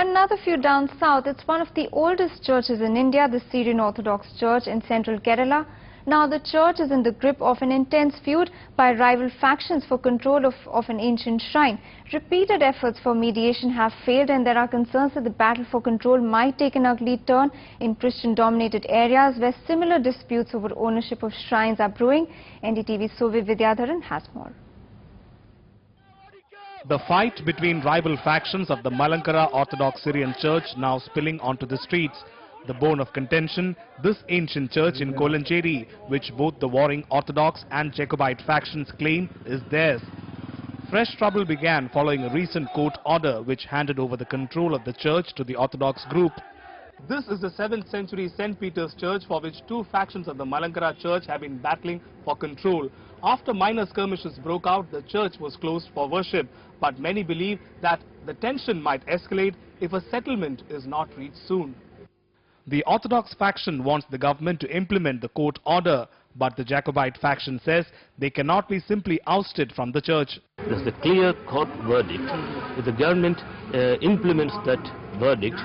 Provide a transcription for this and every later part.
Another feud down south. It's one of the oldest churches in India, the Syrian Orthodox Church in central Kerala. Now the church is in the grip of an intense feud by rival factions for control of an ancient shrine. Repeated efforts for mediation have failed, and there are concerns that the battle for control might take an ugly turn in Christian-dominated areas where similar disputes over ownership of shrines are brewing. NDTV's Sovi Vidyadharan has more. The fight between rival factions of the Malankara Orthodox Syrian Church now spilling onto the streets. The bone of contention, this ancient church in Kolancheri, which both the warring Orthodox and Jacobite factions claim is theirs. Fresh trouble began following a recent court order which handed over the control of the church to the Orthodox group. This is the 7th century St. Peter's Church for which two factions of the Malankara Church have been battling for control. After minor skirmishes broke out, the church was closed for worship, but many believe that the tension might escalate if a settlement is not reached soon. The Orthodox faction wants the government to implement the court order, but the Jacobite faction says they cannot be simply ousted from the church. There's a clear court verdict. If the government implements that verdict,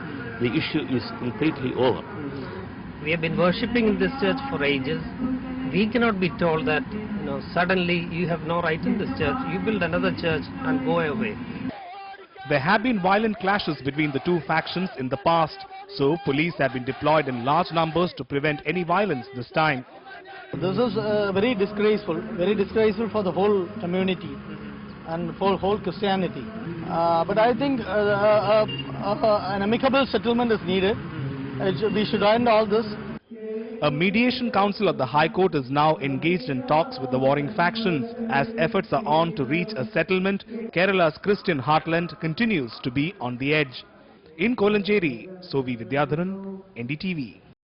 the issue is completely over. We have been worshipping in this church for ages. We cannot be told that, suddenly you have no right in this church. You build another church and go away. There have been violent clashes between the two factions in the past, so police have been deployed in large numbers to prevent any violence this time. This is very disgraceful for the whole community and for whole Christianity. But I think an amicable settlement is needed. We should end all this. A mediation council of the High Court is now engaged in talks with the warring factions. As efforts are on to reach a settlement, Kerala's Christian heartland continues to be on the edge. In Kolancheri, Sovi Vidyadharan, NDTV.